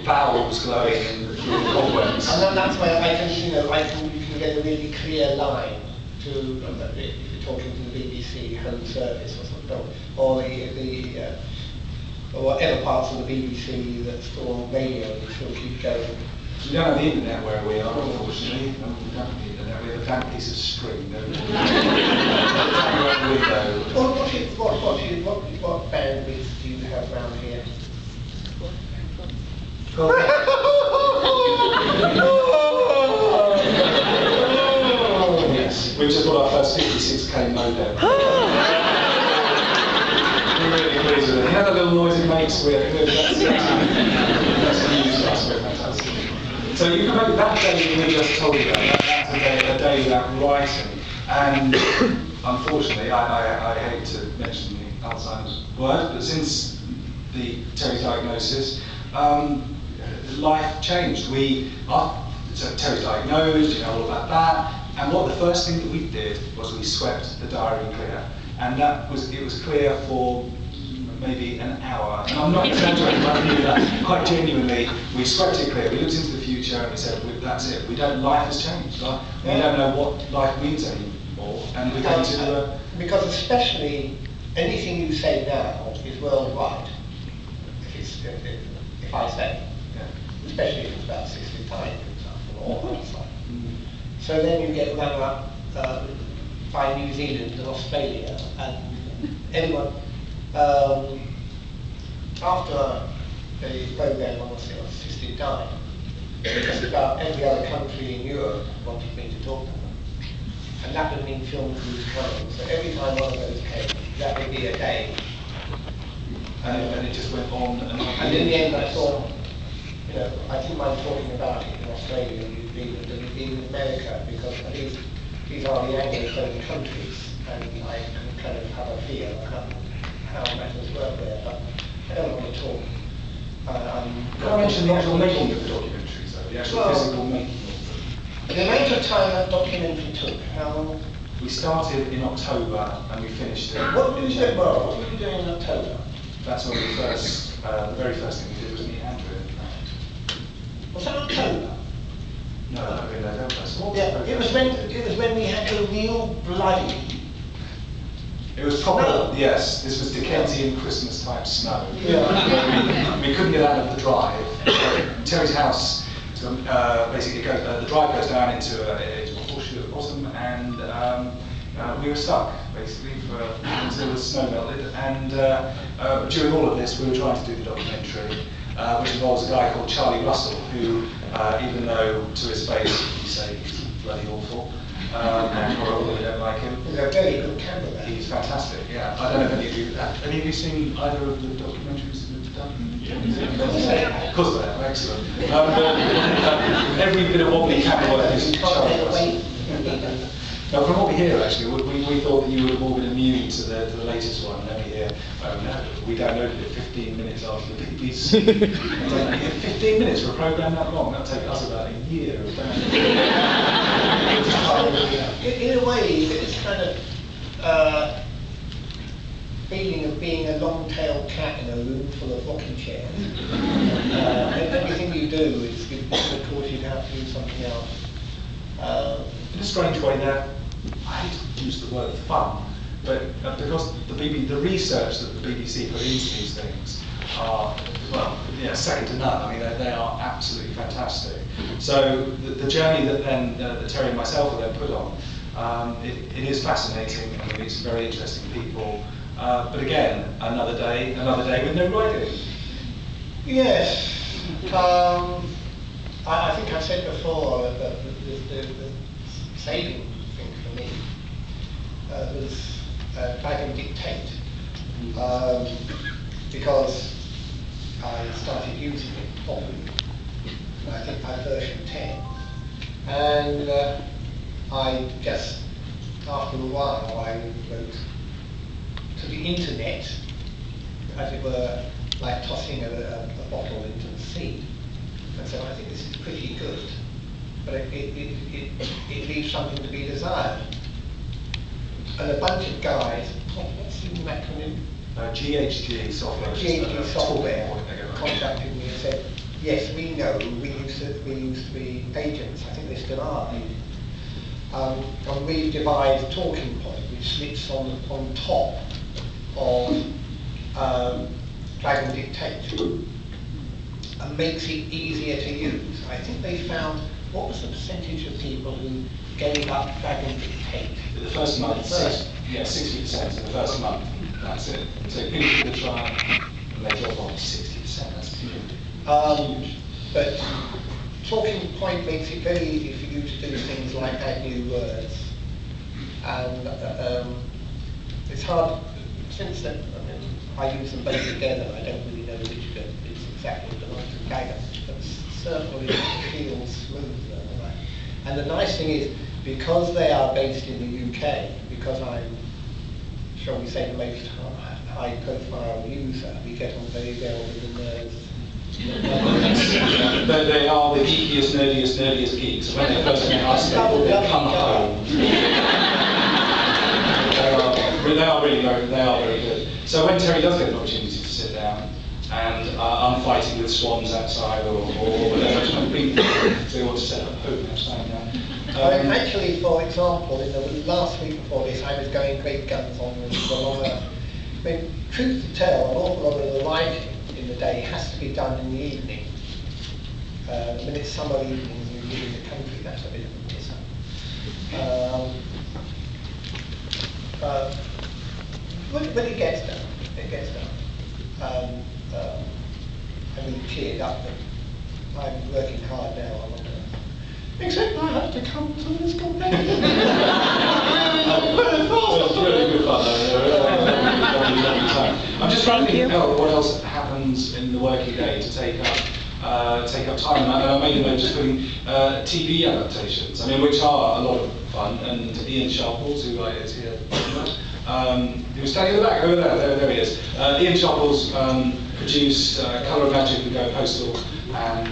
bowels glowing in the cobwebs. And then that's where I can, you can get a really clear line to, if you're talking to the BBC home service or something, or or whatever parts of the BBC that's still on radio, you still keep going. We don't have the internet where we are, unfortunately. No, we don't have the internet. We have a blank piece of string, don't we? What bandwidth do you have around here? Yes, we've just got our first 56k modem. We're really pleased with it. You know that little noise it makes? That's news for us. We're fantastic. So you can make that day we just told you about. That's a day without writing. And unfortunately, I hate to mention the Alzheimer's word, but since the Terry diagnosis, life changed. So Terry's diagnosed, all about that. And what the first thing that we did was we swept the diary clear. And it was clear for maybe an hour. And I'm not exaggerating, but I mean that quite genuinely. We swept it clear. We looked into the future and we said, that's it. Life has changed. We don't know what life means anymore. And we're going to because especially anything you say now is worldwide. If I say, especially if it's about 60 times, for example, or outside. So then you get run up by New Zealand and Australia, and everyone, after the programme on assisted dying, just about every other country in Europe wanted me to talk to them. And that would mean film crews coming. So every time one of those came, that would be a day. And it just went on and on. And in the end I thought, I didn't mind talking about it in Australia and New Zealand and even America, because these are the Anglophone countries, and I can kind of have a feel of how matters work there, but I don't want to talk. Can I mention the actual making of the documentaries, though? The actual physical making of them? The amount of time that documentary took, how long? We started in October and we finished it. What were you doing in October? That's when we first, the very first thing we did was meet Andrew, in fact. Was that October? No, that would be November. Yeah, it was when we had the real bloody. It was proper, yes, this was Dickensian Christmas type snow. Yeah. We couldn't get out of the drive. Terry's house, basically the drive goes down into a horseshoe at the bottom, and we were stuck basically until the snow melted. And during all of this, we were trying to do the documentary, which involves a guy called Charlie Russell, who, even though to his face you say he's bloody awful, and horrible, we don't like him. He's a very good cameraman. He's fantastic, yeah. I don't know if any of you have. Any of you seen either of the documentaries that we've done? Yeah. Of course I have, excellent. Every bit of wobbly camera work is Charlie Russell. Now, from what we hear, actually, we thought that you would have all been immune to the latest one, and then we hear, oh no, we downloaded it 15 minutes after the BBC. 15 minutes for a programme that long? That'll take us about a year of downloading. In a way, it's kind of feeling of being a long-tailed cat in a room full of rocking chairs. Everything you do is cause you to have to do something else. In a strange way, I hate to use the word fun, but because the research that the BBC put into these things are, second to none. I mean, they are absolutely fantastic. So the journey that then that Terry and myself will then put on, it is fascinating, and we meet some very interesting people. But again, another day with no writing. Yes. I think I said before that the saving thing for me was Dragon Dictate, because I started using it properly. I think by version 10, and I just, after a while, I wrote to the internet, as it were, like tossing a bottle into the sea. And so I think this is pretty good, but it leaves something to be desired. And a bunch of guys, what's the acronym? GHG software. GHG software contacted me and said, yes, we know. We used to be agents. I think they still are. And we devised Talking Point, which sits on top of Dragon Dictate and makes it easier to use. I think they found, what was the percentage of people who gave up Dragon Dictate? The first month, 60% in the first month. That's it. So people will try and they drop off 60%. That's huge. But Talking Point makes it very easy for you to do things like add new words. And it's hard, since then, I use them both together. I don't really know which is exactly the belongs to Dragon, but certainly it feels smoother. Right? And the nice thing is, because they are based in the UK, because I'm, shall we say, the most high-profile user, we get on very well with the nerds. They are the geekiest, nerdiest geeks. When they first met us, they come home. They are really very good. So when Terry does get an opportunity to sit down, and I'm fighting with swans outside or whatever, they want to set up hope outside now. Actually, for example, in the last week before this, I was going great guns on the long earth. I mean, truth to tell, an awful lot of the writing in the day has to be done in the evening. When it's summer evenings and you live in the country, that's a bit of a miss. But it gets done. It gets done. I'm really cheered up that I'm working hard now on it. Except I have to come to this convention. It's really good fun though. I'm just trying to think what else happens in the working day to take up time. And I made a note just putting TV adaptations. I mean, which are a lot of fun. And Ian Sharples, who is here, he was standing in the back over there. There he is. Ian Sharples produced Colour of Magic and Go Postal, and